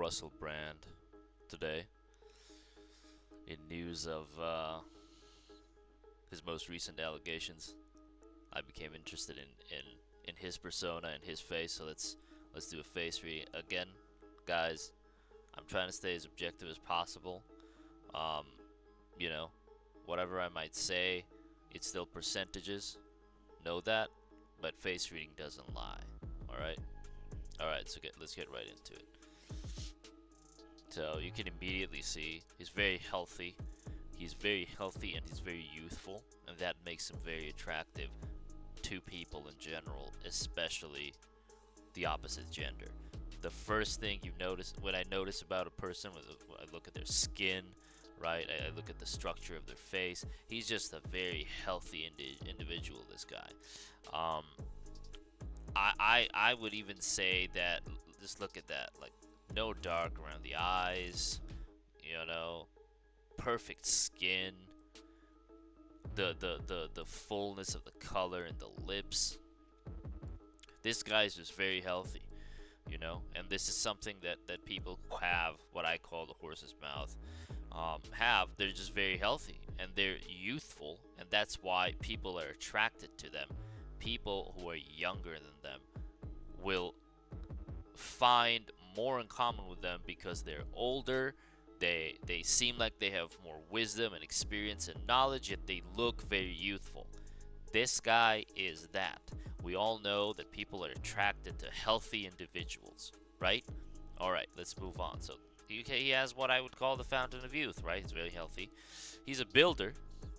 Russell Brand today in news of his most recent allegations. I became interested in his persona and his face, so let's do a face read again, guys. I'm trying to stay as objective as possible. Um, you know, whatever I might say, it's still percentages. Know that, but face reading doesn't lie. All right. So let's get right into it. So you can immediately see he's very healthy. He's very healthy and he's very youthful, and that makes him very attractive to people in general, especially the opposite gender. The first thing you notice when I notice about a person, when I look at their skin, right? I look at the structure of their face. He's just a very healthy individual. This guy. Um, I would even say that. Just look at that. Like no dark around the eyes. You know, perfect skin. The fullness of the color in the lips. This guy's just very healthy, and this is something that people who have what I call the horse's mouth have. They're just very healthy and they're youthful, and that's why people are attracted to them. People who are younger than them will find more in common with them because they're older. They seem like they have more wisdom and experience and knowledge, yet they look very youthful. This guy is that. We all know that people are attracted to healthy individuals, right? All right, let's move on. So he has what I would call the fountain of youth, right? He's very healthy. He's a builder.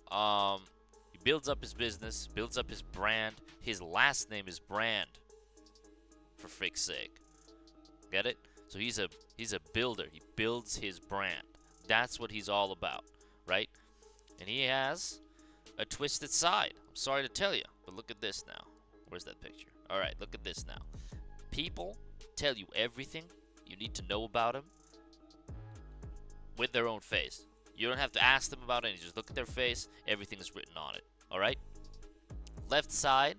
He builds up his business, builds up his brand. His last name is Brand, for frick's sake. Get it? So he's a builder. He builds his brand. That's what he's all about, right? And he has a twisted side. I'm sorry to tell you, but look at this now. Where's that picture? All right, look at this now. People tell you everything you need to know about him with their own face. You don't have to ask them about it. You just look at their face. Everything is written on it. All right? Left side,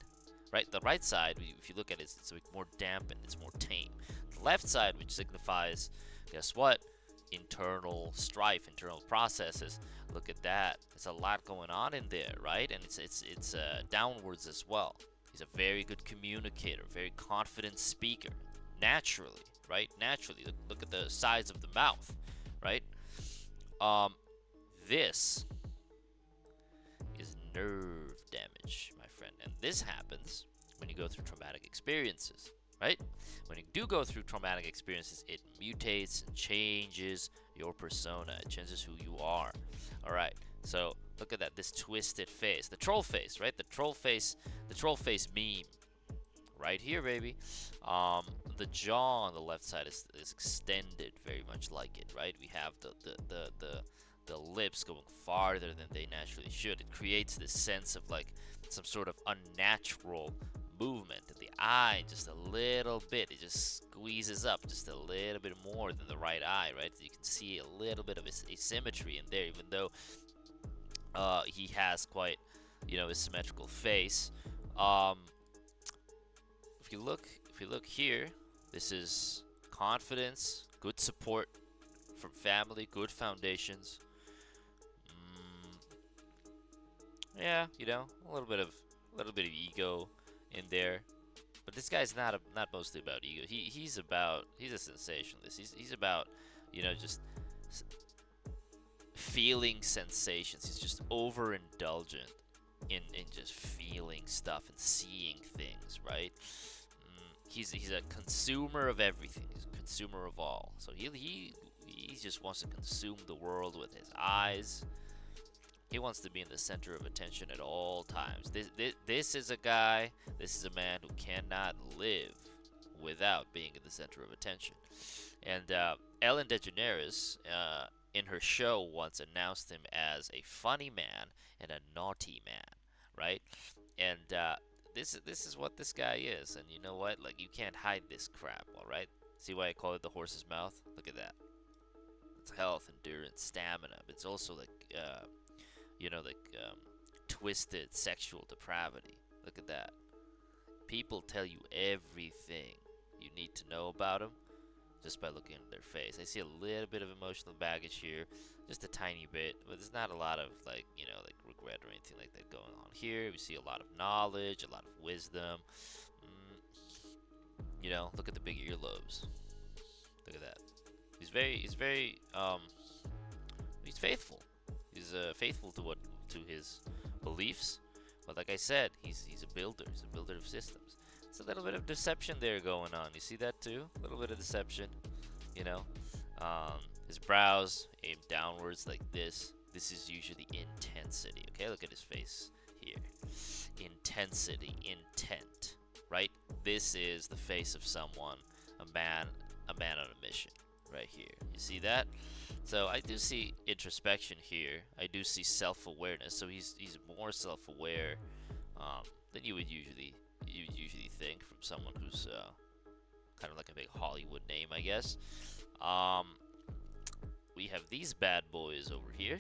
right? The right side, if you look at it, it's more dampened. It's more tame. The left side, which signifies, guess what? Internal strife, internal processes. Look at that. There's a lot going on in there, right? And it's downwards as well. He's a very good communicator, very confident speaker, naturally, right? Naturally, look at the size of the mouth, right? This is nerve damage, my friend, and this happens when you go through traumatic experiences, right? When you do go through traumatic experiences, it mutates and changes your persona. It changes who you are. All right. So look at that. This twisted face, the troll face, right? The troll face meme, right here, baby. The jaw on the left side is extended, very much like it, right? We have the lips going farther than they naturally should. It creates this sense of like some sort of unnatural movement. And the eye, just a little bit, it just squeezes up just a little bit more than the right eye, right? So you can see a little bit of asymmetry in there, even though he has quite, a symmetrical face. If you look here, this is confidence, good support from family, good foundations. Yeah, a little bit of ego in there, but this guy's not mostly about ego. He's a sensationalist. He's about just feeling sensations. He's just overindulgent in just feeling stuff and seeing things, right? He's a consumer of everything. He's a consumer of all. So he just wants to consume the world with his eyes. He wants to be in the center of attention at all times. This is a guy, this is a man who cannot live without being in the center of attention. And Ellen DeGeneres, in her show, once announced him as a funny man and a naughty man, right? And this is what this guy is. And you know what? Like, you can't hide this crap, all right? See why I call it the horse's mouth? Look at that. It's health, endurance, stamina. But it's also like twisted sexual depravity. Look at that. People tell you everything you need to know about them just by looking at their face. I see a little bit of emotional baggage here, just a tiny bit, but there's not a lot of like, like regret or anything like that going on here. We see a lot of knowledge, a lot of wisdom. Look at the big earlobes. Look at that. He's faithful. He's faithful to his beliefs. But like I said, he's a builder. He's a builder of systems. It's a little bit of deception there going on. You see that too? A little bit of deception. You know, his brows aimed downwards like this. This is usually intensity. Okay, look at his face here. Intensity, intent. Right? This is the face of someone, a man on a mission. Right here. You see that? So I do see introspection here. I do see self-awareness. So he's more self-aware than you would usually think from someone who's kind of like a big Hollywood name, I guess. We have these bad boys over here.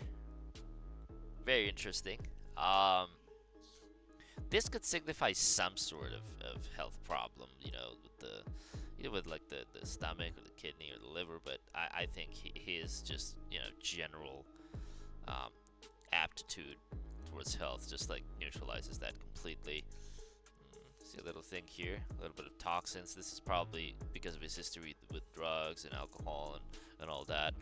Very interesting. This could signify some sort of health problem, with either with like the stomach or the kidney or the liver, but I think his just general aptitude towards health just like neutralizes that completely. See a little thing here, a little bit of toxins. This is probably because of his history with drugs and alcohol and all that.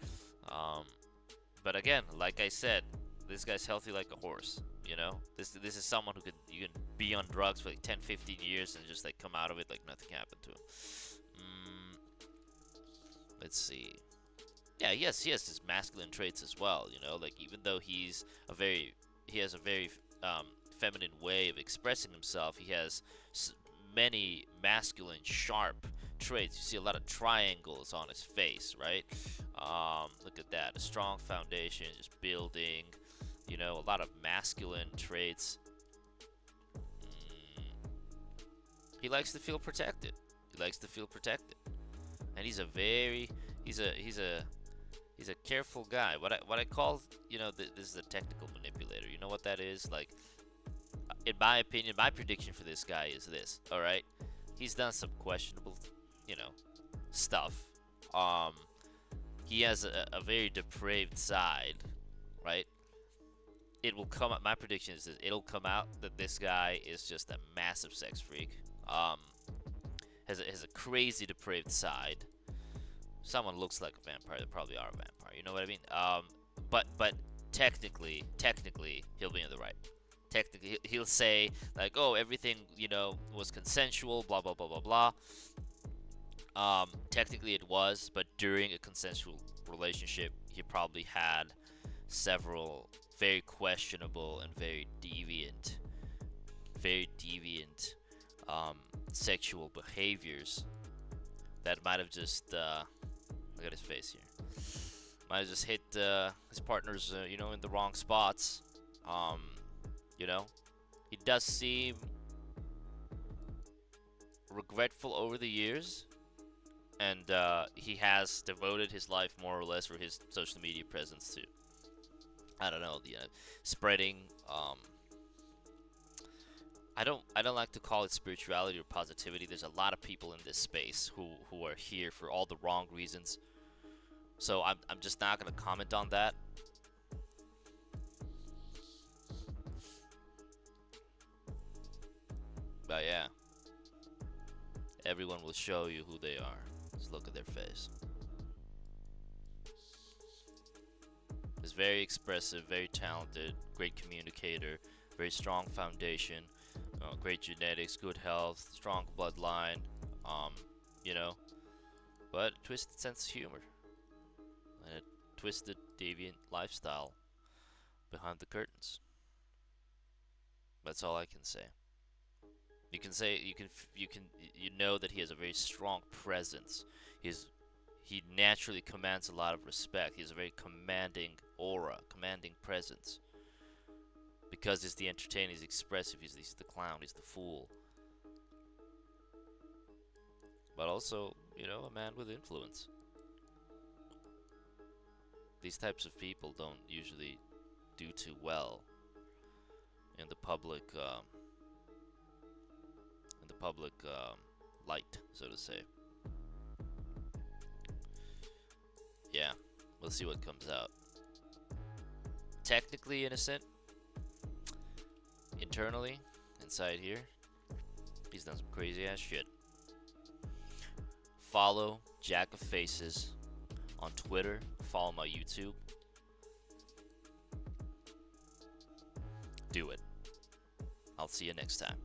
But again, like I said, this guy's healthy like a horse. This is someone who you can be on drugs for like 10, 15 years and just like come out of it like nothing happened to him. Let's see. Yeah, he has his masculine traits as well. Like even though he has a very feminine way of expressing himself, he has many masculine, sharp traits. You see a lot of triangles on his face, right? Look at that, a strong foundation, just building. A lot of masculine traits. He likes to feel protected. And he's a careful guy. What I call, this is a technical manipulator. You know what that is? Like, in my opinion, my prediction for this guy is this. All right, he's done some questionable, stuff. He has a very depraved side, right? It will come out. My prediction is that it'll come out that this guy is just a massive sex freak. Has a crazy depraved side. Someone looks like a vampire. They probably are a vampire. You know what I mean? But technically, he'll be in the right. Technically, he'll say like, "Oh, everything was consensual." Blah blah blah blah blah. Technically, it was, but during a consensual relationship, he probably had several very questionable and very deviant sexual behaviors that might have just look at his face here, might have just hit his partners in the wrong spots. He does seem regretful over the years, and he has devoted his life more or less for his social media presence to, I don't know, the spreading. I don't like to call it spirituality or positivity. There's a lot of people in this space who are here for all the wrong reasons. So I'm just not gonna comment on that. But yeah, everyone will show you who they are. Just look at their face. He's very expressive, very talented, great communicator, very strong foundation, great genetics, good health, strong bloodline, but a twisted sense of humor and a twisted, deviant lifestyle behind the curtains. That's all I can say. You can say you know that he has a very strong presence. He naturally commands a lot of respect. He has a very commanding aura, commanding presence. Because he's the entertainer, he's expressive, he's the clown, he's the fool. But also, a man with influence. These types of people don't usually do too well in the public light, so to say. yeah, we'll see what comes out. Technically innocent. Internally, inside here, he's done some crazy ass shit. Follow Jack of Faces on Twitter. Follow my YouTube. Do it. I'll see you next time.